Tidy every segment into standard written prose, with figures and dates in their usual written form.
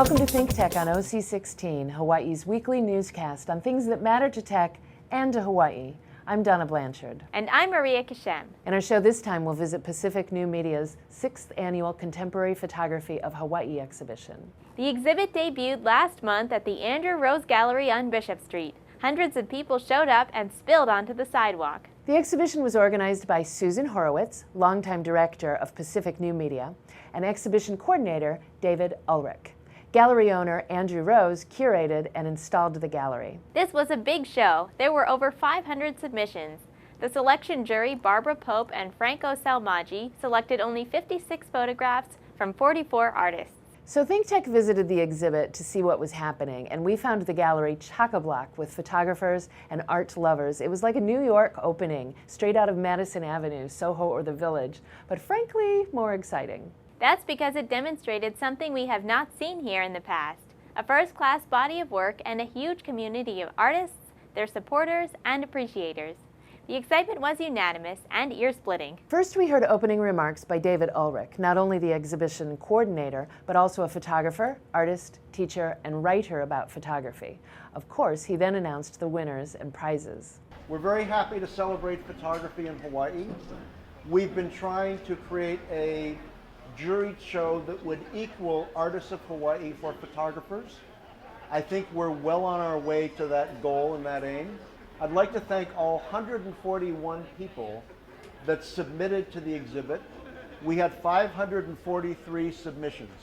Welcome to ThinkTech on OC16, Hawaii's weekly newscast on things that matter to tech and to Hawaii. I'm Donna Blanchard. And I'm Maria Kashem. In our show this time, we'll visit Pacific New Media's 6th annual Contemporary Photography of Hawaii exhibition. The exhibit debuted last month at the Andrew Rose Gallery on Bishop Street. Hundreds of people showed up and spilled onto the sidewalk. The exhibition was organized by Susan Horowitz, longtime director of Pacific New Media, and exhibition coordinator David Ulrich. Gallery owner Andrew Rose curated and installed the gallery. This was a big show. There were over 500 submissions. The selection jury, Barbara Pope and Franco Salmaggi, selected only 56 photographs from 44 artists. So ThinkTech visited the exhibit to see what was happening, and we found the gallery chock-a-block with photographers and art lovers. It was like a New York opening, straight out of Madison Avenue, Soho, or the Village, but frankly, more exciting. That's because it demonstrated something we have not seen here in the past, a first-class body of work and a huge community of artists, their supporters, and appreciators. The excitement was unanimous and ear-splitting. First, we heard opening remarks by David Ulrich, not only the exhibition coordinator, but also a photographer, artist, teacher, and writer about photography. Of course, he then announced the winners and prizes. We're very happy to celebrate photography in Hawaii. We've been trying to create a jury show that would equal Artists of Hawaii for photographers. I think we're well on our way to that goal and that aim. I'd like to thank all 141 people that submitted to the exhibit. We had 543 submissions,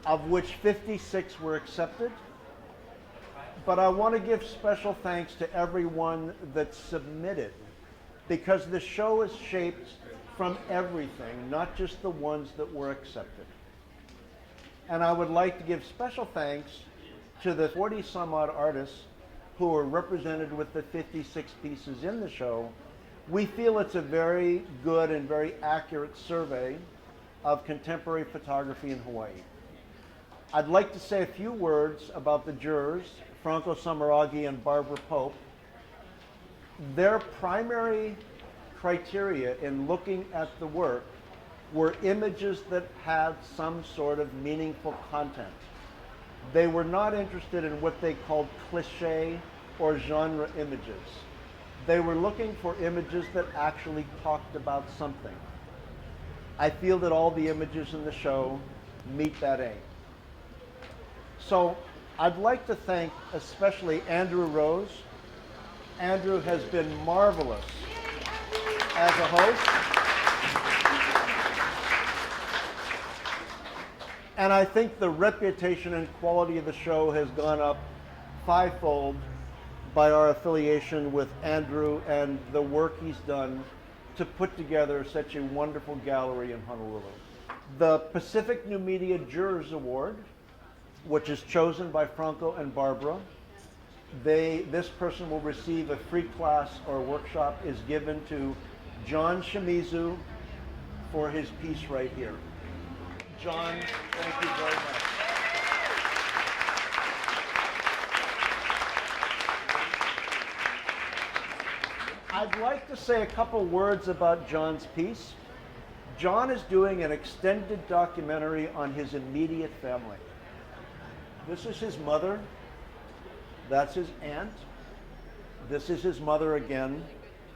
of which 56 were accepted. But I want to give special thanks to everyone that submitted, because the show is shaped from everything, not just the ones that were accepted. And I would like to give special thanks to the 40 some odd artists who are represented with the 56 pieces in the show. We feel it's a very good and very accurate survey of contemporary photography in Hawaii. I'd like to say a few words about the jurors, Franco Salmaggi and Barbara Pope. Their primary criteria in looking at the work were images that had some sort of meaningful content. They were not interested in what they called cliché or genre images. They were looking for images that actually talked about something. I feel that all the images in the show meet that aim. So I'd like to thank especially Andrew Rose. Andrew has been marvelous as a host. And I think the reputation and quality of the show has gone up fivefold by our affiliation with Andrew and the work he's done to put together such a wonderful gallery in Honolulu. The Pacific New Media Jurors Award, which is chosen by Franco and Barbara, this person will receive a free class or workshop, is given to John Shimizu for his piece right here. John, thank you very much. I'd like to say a couple words about John's piece. John is doing an extended documentary on his immediate family. This is his mother. That's his aunt. This is his mother again.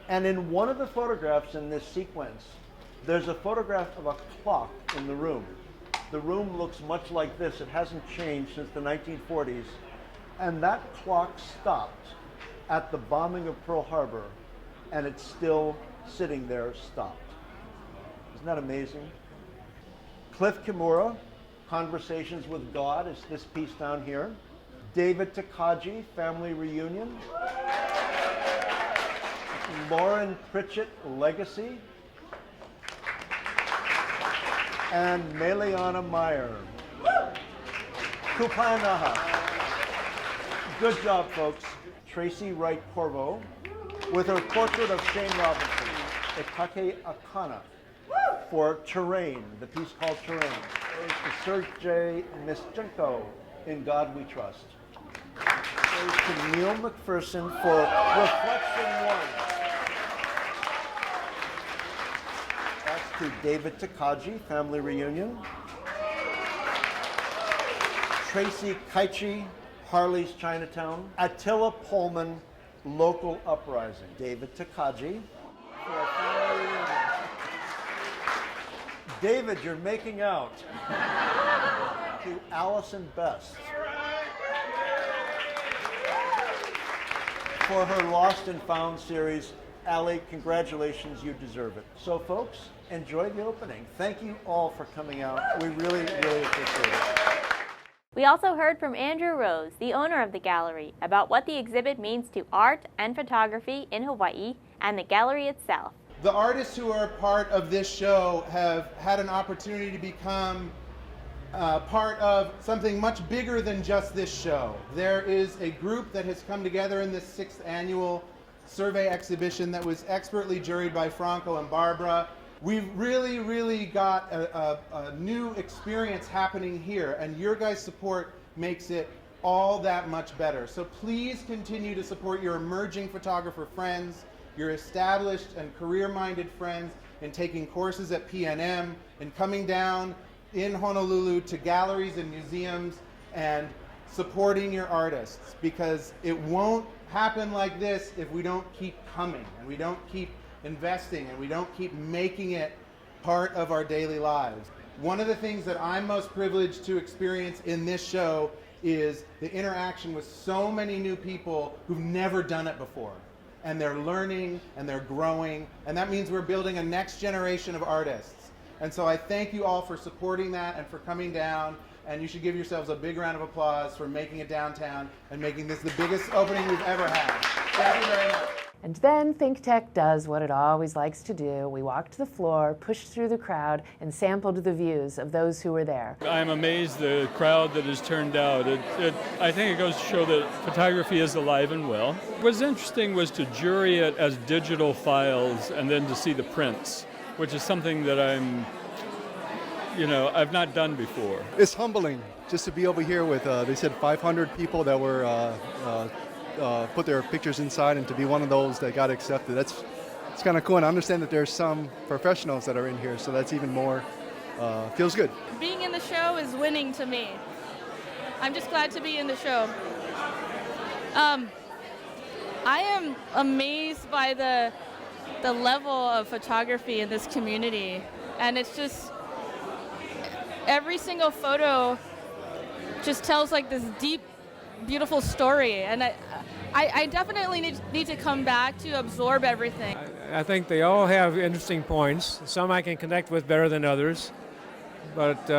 And in one of the photographs in this sequence, there's a photograph of a clock in the room. The room looks much like this. It hasn't changed since the 1940s. And that clock stopped at the bombing of Pearl Harbor, and it's still sitting there stopped. Isn't that amazing? Cliff Kimura, Conversations with God, is this piece down here. David Takagi, Family Reunion. Lauren Pritchett, Legacy. And Meleana Meyer. Kupanaha. Good job, folks. Tracy Wright Corvo with her portrait of Shane Robinson, Itake Akana, for Terrain, the piece called Terrain. There's to Sergei Mischenko, In God We Trust. There's to Neil McPherson for Reflection 1. That's to David Takagi, Family Reunion. Tracy Kaichi, Harley's Chinatown. Attila Pullman, Local Uprising. David Takaji. For our family reunion. David, you're making out. To Allison Best. For her Lost and Found series, Allie, congratulations, you deserve it. So folks, enjoy the opening. Thank you all for coming out. We really, really appreciate it. We also heard from Andrew Rose, the owner of the gallery, about what the exhibit means to art and photography in Hawaii and the gallery itself. The artists who are part of this show have had an opportunity to become part of something much bigger than just this show. There is a group that has come together in this 6th annual survey exhibition that was expertly juried by Franco and Barbara. We've really got a new experience happening here, and your guys' support makes it all that much better. So please continue to support your emerging photographer friends, your established and career-minded friends in taking courses at PNM, and coming down in Honolulu to galleries and museums and supporting your artists, because it won't happen like this if we don't keep coming and we don't keep investing and we don't keep making it part of our daily lives. One of the things that I'm most privileged to experience in this show is the interaction with so many new people who've never done it before. And they're learning and they're growing, and that means we're building a next generation of artists. And so I thank you all for supporting that and for coming down, and you should give yourselves a big round of applause for making it downtown and making this the biggest opening we've ever had. Thank you very much. And then ThinkTech does what it always likes to do. We walked the floor, pushed through the crowd, and sampled the views of those who were there. I'm amazed the crowd that has turned out. I think it goes to show that photography is alive and well. What was interesting was to jury it as digital files and then to see the prints, which is something that I've not done before. It's humbling just to be over here with, they said 500 people that were put their pictures inside, and to be one of those that got accepted. It's kind of cool, and I understand that there's some professionals that are in here, so that's even more, feels good. Being in the show is winning to me. I'm just glad to be in the show. I am amazed by the level of photography in this community, and it's just every single photo just tells like this deep, beautiful story, and I definitely need to come back to absorb everything. I think they all have interesting points. Some I can connect with better than others, but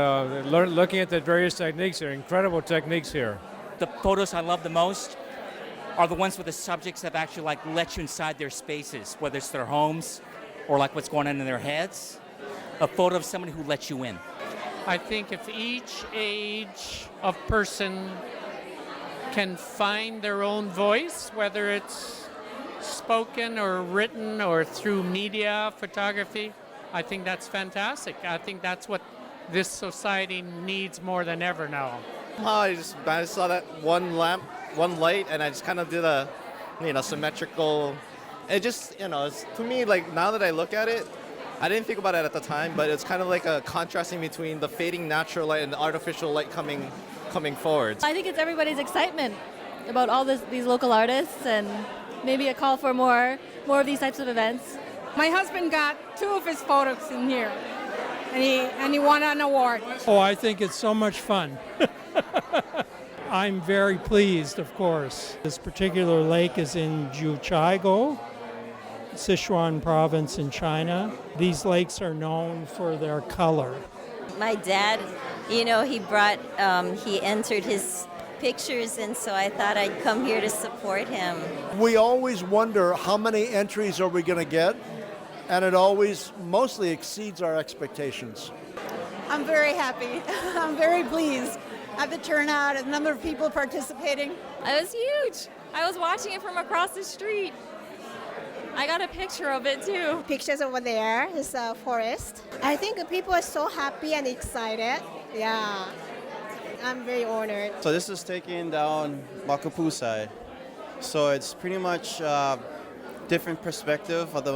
looking at the various techniques, there are incredible techniques here. The photos I love the most are the ones where the subjects have actually let you inside their spaces, whether it's their homes or like what's going on in their heads. A photo of somebody who lets you in. I think if each age of person can find their own voice, whether it's spoken or written or through media, photography, I think that's fantastic. I think that's what this society needs more than ever now. I saw that one light, and I just kind of did a, symmetrical. It just, it's, to me, like now that I look at it, I didn't think about it at the time, but it's kind of like a contrasting between the fading natural light and the artificial light coming forward. I think it's everybody's excitement about all these local artists, and maybe a call for more of these types of events. My husband got 2 of his photos in here, and he won an award. Oh, I think it's so much fun. I'm very pleased, of course. This particular lake is in Jiuqiago, Sichuan province in China. These lakes are known for their color. My dad, he entered his pictures, and so I thought I'd come here to support him. We always wonder how many entries are we going to get, and it always mostly exceeds our expectations. I'm very happy. I'm very pleased at the turnout and the number of people participating. It was huge. I was watching it from across the street. I got a picture of it too. Pictures over there is a forest. I think people are so happy and excited. Yeah, I'm very honored. So this is taking down Makapusai. So it's pretty much different perspective of the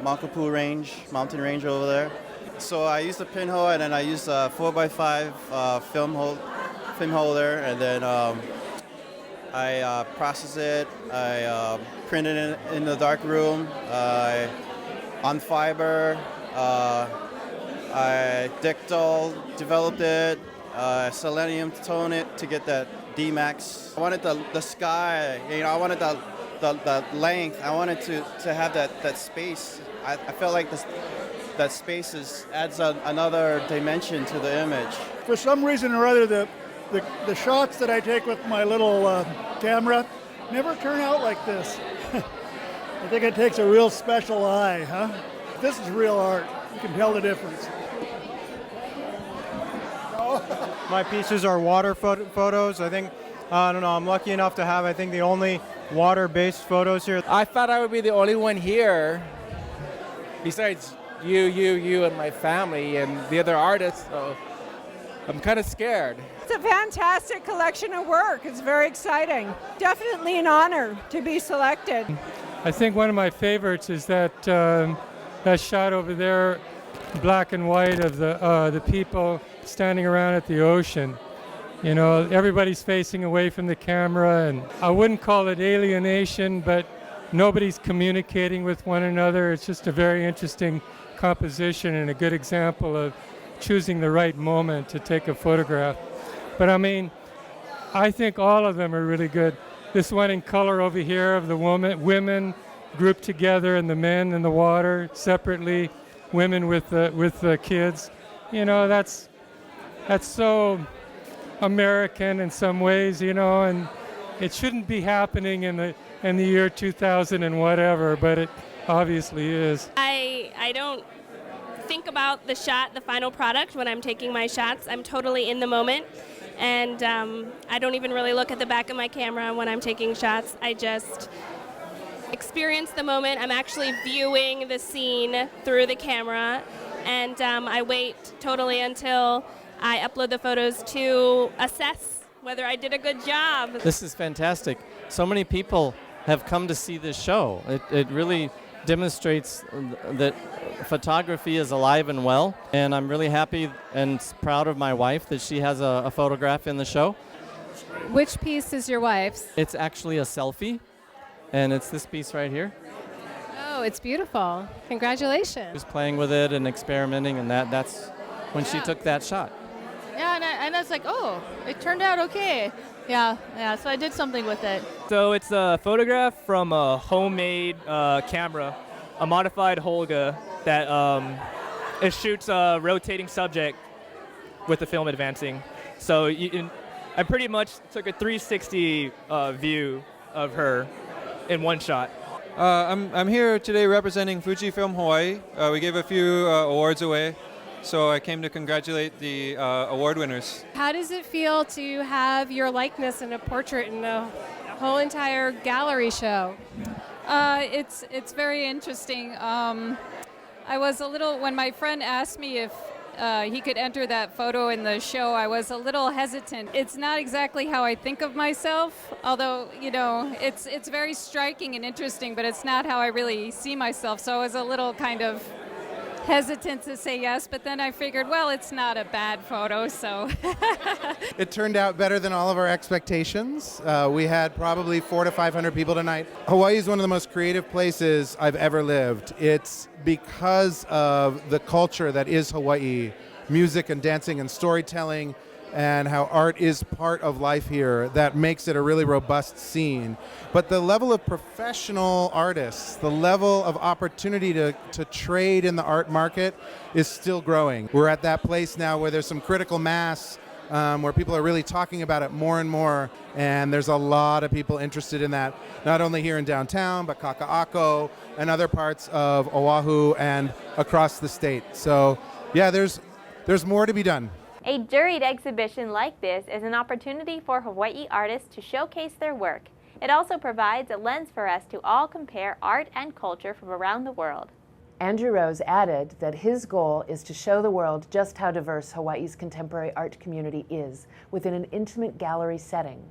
Makapu mountain range over there. So I used a pinhole, and then I used a 4x5 film film holder, and then I process it. I print it in the dark room. On fiber. I Dictal developed it. Selenium tone it to get that D-Max. I wanted the sky. I wanted the length. I wanted to have that space. I felt like that space adds another dimension to the image. For some reason or other, the shots that I take with my little camera never turn out like this. I think it takes a real special eye, huh? This is real art. You can tell the difference. My pieces are water photos. I think, I don't know, I'm lucky enough to have, I think, the only water-based photos here. I thought I would be the only one here, besides you, and my family, and the other artists, so I'm kind of scared. It's a fantastic collection of work. It's very exciting. Definitely an honor to be selected. I think one of my favorites is that that shot over there, black and white, of the people standing around at the ocean. You know, everybody's facing away from the camera, and I wouldn't call it alienation, but nobody's communicating with one another. It's just a very interesting composition and a good example of choosing the right moment to take a photograph. But I mean, I think all of them are really good. This one in color over here of the women grouped together, and the men in the water separately, women with the kids. You know, that's so American in some ways, you know, and it shouldn't be happening in the year 2000 and whatever, but it obviously is. I don't think about the shot, the final product, when I'm taking my shots. I'm totally in the moment, and I don't even really look at the back of my camera when I'm taking shots. I just experience the moment. I'm actually viewing the scene through the camera, and I wait totally until I upload the photos to assess whether I did a good job. This is fantastic. So many people have come to see this show. It really demonstrates that photography is alive and well, and I'm really happy and proud of my wife that she has a photograph in the show. Which piece is your wife's? It's actually a selfie, and it's this piece right here. Oh, it's beautiful. Congratulations. She was playing with it and experimenting, and that's when she took that shot. Yeah, and I was like, oh, it turned out okay. Yeah, so I did something with it. So it's a photograph from a homemade camera, a modified Holga that it shoots a rotating subject with the film advancing. So I pretty much took a 360 view of her in one shot. I'm here today representing Fujifilm Hawaii. We gave a few awards away. So I came to congratulate the award winners. How does it feel to have your likeness in a portrait in the whole entire gallery show? It's very interesting. I was a little, when my friend asked me if he could enter that photo in the show, I was a little hesitant. It's not exactly how I think of myself, although, you know, it's very striking and interesting, but it's not how I really see myself. So I was a little kind of hesitant to say yes, but then I figured, well, it's not a bad photo, so. It turned out better than all of our expectations. We had probably 400 to 500 people tonight. Hawaii is one of the most creative places I've ever lived. It's because of the culture that is Hawaii, music and dancing and storytelling, and how art is part of life here that makes it a really robust scene. But the level of professional artists, the level of opportunity to trade in the art market is still growing. We're at that place now where there's some critical mass, where people are really talking about it more and more, and there's a lot of people interested in that, not only here in downtown, but Kaka'ako and other parts of Oahu and across the state. So yeah, there's more to be done. A juried exhibition like this is an opportunity for Hawaii artists to showcase their work. It also provides a lens for us to all compare art and culture from around the world. Andrew Rose added that his goal is to show the world just how diverse Hawaii's contemporary art community is within an intimate gallery setting.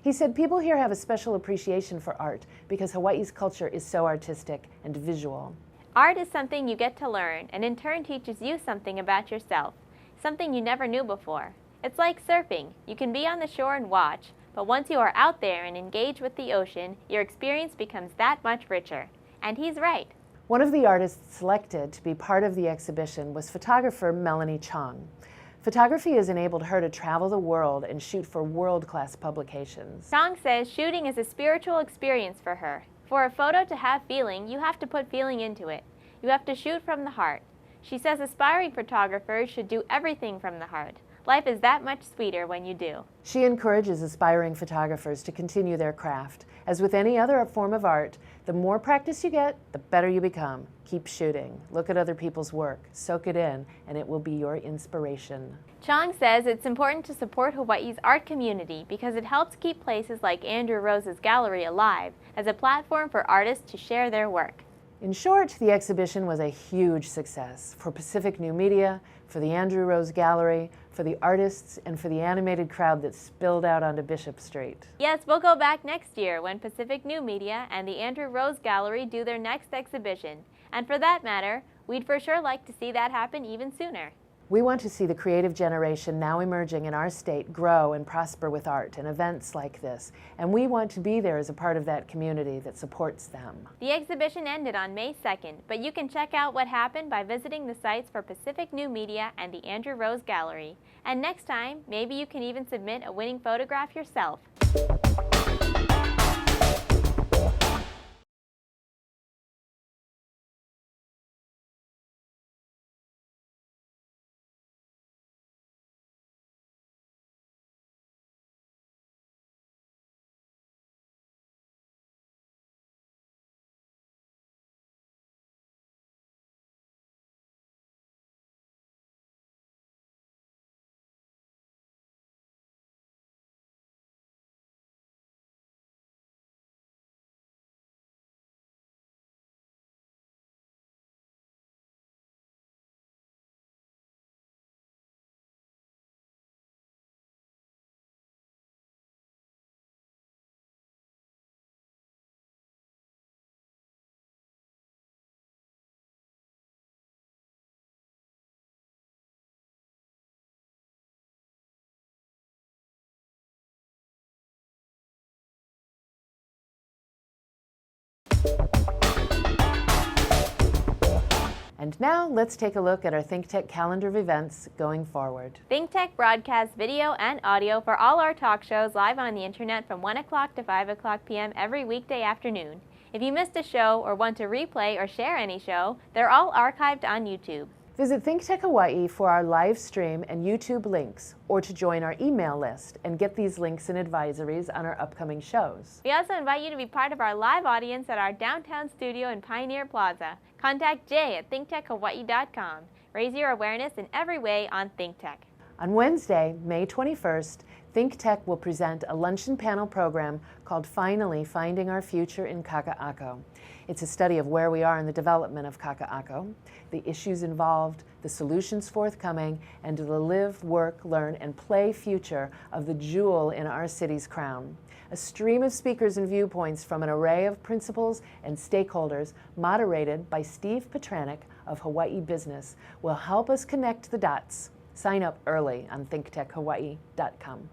He said people here have a special appreciation for art because Hawaii's culture is so artistic and visual. Art is something you get to learn and in turn teaches you something about yourself, something you never knew before. It's like surfing. You can be on the shore and watch, but once you are out there and engage with the ocean, your experience becomes that much richer. And he's right. One of the artists selected to be part of the exhibition was photographer Melanie Chong. Photography has enabled her to travel the world and shoot for world-class publications. Chong says shooting is a spiritual experience for her. For a photo to have feeling, you have to put feeling into it. You have to shoot from the heart. She says aspiring photographers should do everything from the heart. Life is that much sweeter when you do. She encourages aspiring photographers to continue their craft. As with any other form of art, the more practice you get, the better you become. Keep shooting. Look at other people's work. Soak it in, and it will be your inspiration. Chong says it's important to support Hawaii's art community because it helps keep places like Andrew Rose's gallery alive as a platform for artists to share their work. In short, the exhibition was a huge success for Pacific New Media, for the Andrew Rose Gallery, for the artists, and for the animated crowd that spilled out onto Bishop Street. Yes, we'll go back next year when Pacific New Media and the Andrew Rose Gallery do their next exhibition. And for that matter, we'd for sure like to see that happen even sooner. We want to see the creative generation now emerging in our state grow and prosper with art and events like this, and we want to be there as a part of that community that supports them. The exhibition ended on May 2nd, but you can check out what happened by visiting the sites for Pacific New Media and the Andrew Rose Gallery. And next time, maybe you can even submit a winning photograph yourself. And now let's take a look at our ThinkTech calendar of events going forward. ThinkTech broadcasts video and audio for all our talk shows live on the internet from 1 o'clock to 5 o'clock p.m. every weekday afternoon. If you missed a show or want to replay or share any show, they're all archived on YouTube. Visit ThinkTech Hawaii for our live stream and YouTube links, or to join our email list and get these links and advisories on our upcoming shows. We also invite you to be part of our live audience at our downtown studio in Pioneer Plaza. Contact Jay at thinktechhawaii.com. Raise your awareness in every way on ThinkTech. On Wednesday, May 21st, ThinkTech will present a luncheon panel program called Finally Finding Our Future in Kaka'ako. It's a study of where we are in the development of Kaka'ako, the issues involved, the solutions forthcoming, and the live, work, learn, and play future of the jewel in our city's crown. A stream of speakers and viewpoints from an array of principals and stakeholders, moderated by Steve Petranek of Hawaii Business, will help us connect the dots. Sign up early on thinktechhawaii.com.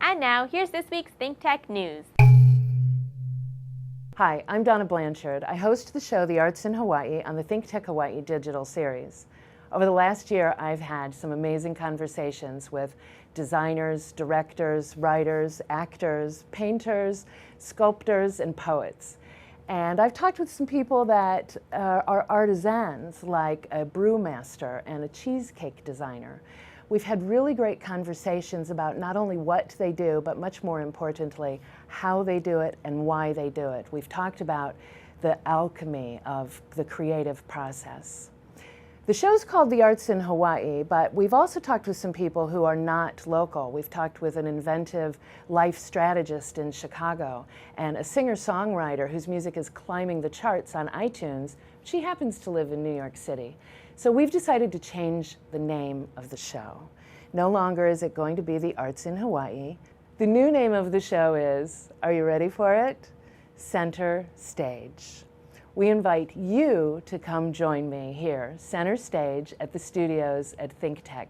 And now, here's this week's ThinkTech news. Hi, I'm Donna Blanchard. I host the show The Arts in Hawaii on the ThinkTech Hawaii digital series. Over the last year, I've had some amazing conversations with designers, directors, writers, actors, painters, sculptors, and poets. And I've talked with some people that are artisans, like a brewmaster and a cheesecake designer. We've had really great conversations about not only what they do, but much more importantly, how they do it and why they do it. We've talked about the alchemy of the creative process. The show's called The Arts in Hawaii, but we've also talked with some people who are not local. We've talked with an inventive life strategist in Chicago and a singer-songwriter whose music is climbing the charts on iTunes. She happens to live in New York City. So we've decided to change the name of the show. No longer is it going to be The Arts in Hawaii. The new name of the show is, are you ready for it? Center Stage. We invite you to come join me here, center stage at the studios at ThinkTech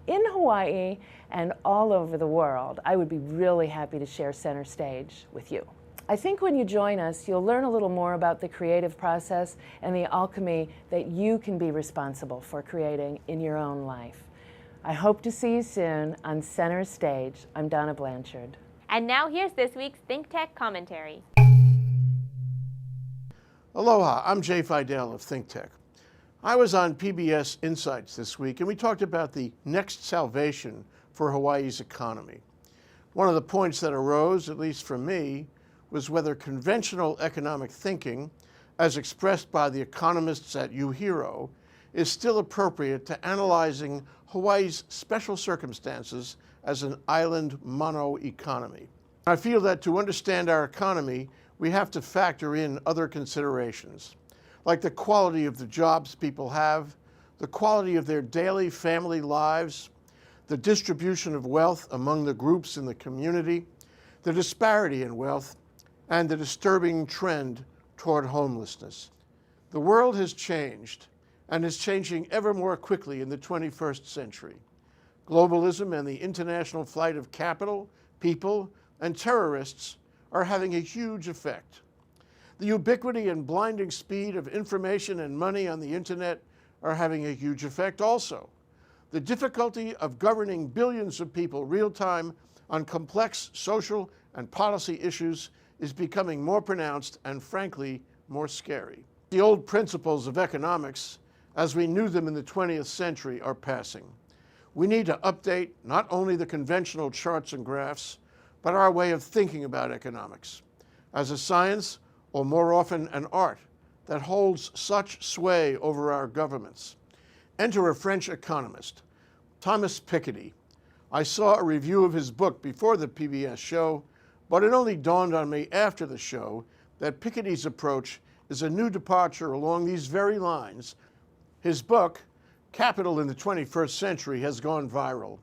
in Hawaii and all over the world. I would be really happy to share center stage with you. I think when you join us, you'll learn a little more about the creative process and the alchemy that you can be responsible for creating in your own life. I hope to see you soon on Center Stage. I'm Donna Blanchard. And now here's this week's ThinkTech commentary. Aloha, I'm Jay Fidel of ThinkTech. I was on PBS Insights this week and we talked about the next salvation for Hawaii's economy. One of the points that arose, at least for me, was whether conventional economic thinking, as expressed by the economists at UHERO, is still appropriate to analyzing Hawaii's special circumstances as an island mono-economy. I feel that to understand our economy, we have to factor in other considerations, like the quality of the jobs people have, the quality of their daily family lives, the distribution of wealth among the groups in the community, the disparity in wealth, and the disturbing trend toward homelessness. The world has changed and is changing ever more quickly in the 21st century. Globalism and the international flight of capital, people, and terrorists are having a huge effect. The ubiquity and blinding speed of information and money on the internet are having a huge effect also. The difficulty of governing billions of people real-time on complex social and policy issues is becoming more pronounced and, frankly, more scary. The old principles of economics, as we knew them in the 20th century, are passing. We need to update not only the conventional charts and graphs, but our way of thinking about economics as a science, or more often an art, that holds such sway over our governments. Enter a French economist, Thomas Piketty. I saw a review of his book before the PBS show, but it only dawned on me after the show that Piketty's approach is a new departure along these very lines. His book, Capital in the 21st Century, has gone viral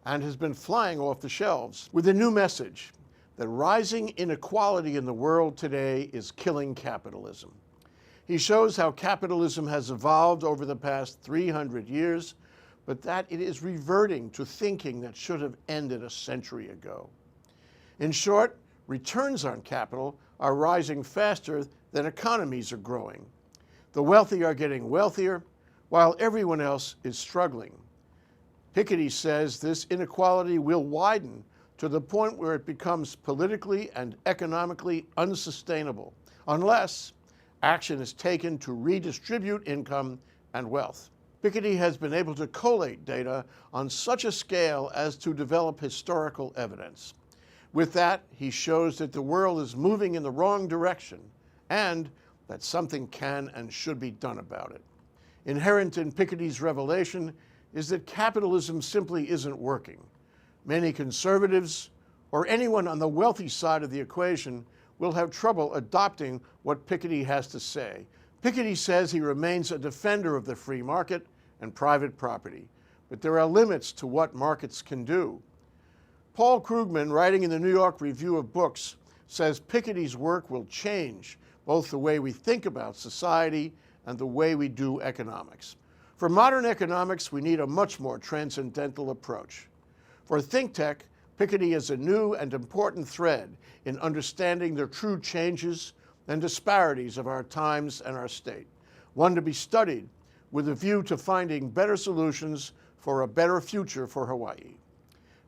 and has been flying off the shelves with a new message that rising inequality in the world today is killing capitalism. He shows how capitalism has evolved over the past 300 years, but that it is reverting to thinking that should have ended a century ago. In short, returns on capital are rising faster than economies are growing. The wealthy are getting wealthier, while everyone else is struggling. Piketty says this inequality will widen to the point where it becomes politically and economically unsustainable, unless action is taken to redistribute income and wealth. Piketty has been able to collate data on such a scale as to develop historical evidence. With that, he shows that the world is moving in the wrong direction and that something can and should be done about it. Inherent in Piketty's revelation is that capitalism simply isn't working. Many conservatives, or anyone on the wealthy side of the equation, will have trouble adopting what Piketty has to say. Piketty says he remains a defender of the free market and private property, but there are limits to what markets can do. Paul Krugman, writing in the New York Review of Books, says Piketty's work will change both the way we think about society and the way we do economics. For modern economics, we need a much more transcendental approach. For ThinkTech, Piketty is a new and important thread in understanding the true changes and disparities of our times and our state, one to be studied with a view to finding better solutions for a better future for Hawaii.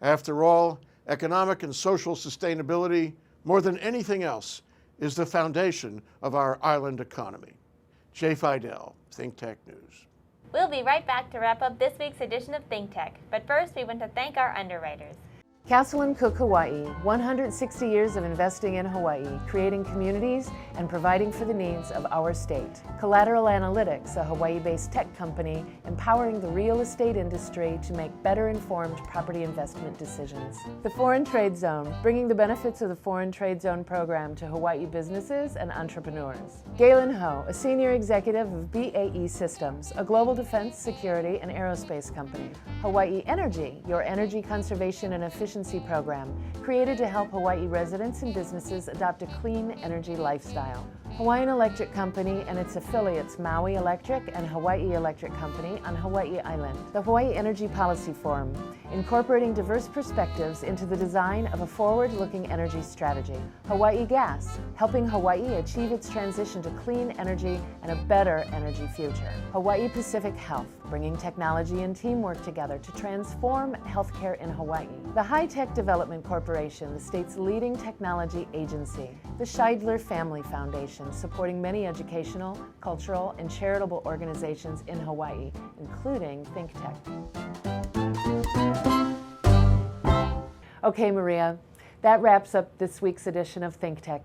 After all, economic and social sustainability, more than anything else, is the foundation of our island economy. Jay Fidel, ThinkTech News. We'll be right back to wrap up this week's edition of ThinkTech, but first we want to thank our underwriters. Castle & Cook Hawaii, 160 years of investing in Hawaii, creating communities and providing for the needs of our state. Collateral Analytics, a Hawaii-based tech company empowering the real estate industry to make better informed property investment decisions. The Foreign Trade Zone, bringing the benefits of the Foreign Trade Zone program to Hawaii businesses and entrepreneurs. Galen Ho, a senior executive of BAE Systems, a global defense, security, and aerospace company. Hawaii Energy, your energy conservation and efficiency program, created to help Hawaii residents and businesses adopt a clean energy lifestyle. Hawaiian Electric Company and its affiliates Maui Electric and Hawaii Electric Company on Hawaii Island. The Hawaii Energy Policy Forum, incorporating diverse perspectives into the design of a forward-looking energy strategy. Hawaii Gas, helping Hawaii achieve its transition to clean energy and a better energy future. Hawaii Pacific Health, bringing technology and teamwork together to transform healthcare in Hawaii. The High Tech Development Corporation, the state's leading technology agency. The Scheidler Family Foundation, supporting many educational, cultural, and charitable organizations in Hawaii, including ThinkTech. Okay, Maria, that wraps up this week's edition of ThinkTech.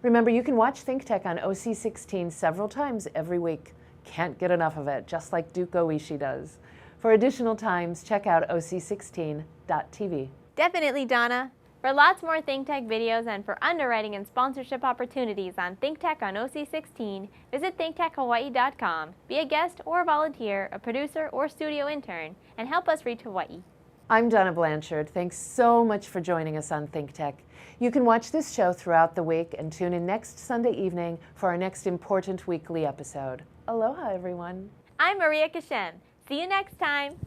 Remember, you can watch ThinkTech on OC16 several times every week. Can't get enough of it, just like Duke Oishi does. For additional times, check out oc16.tv. Definitely, Donna. For lots more ThinkTech videos and for underwriting and sponsorship opportunities on ThinkTech on OC16, visit thinktechhawaii.com. Be a guest or volunteer, a producer or studio intern, and help us reach Hawaii. I'm Donna Blanchard. Thanks so much for joining us on ThinkTech. You can watch this show throughout the week and tune in next Sunday evening for our next important weekly episode. Aloha, everyone. I'm Maria Kashem. See you next time.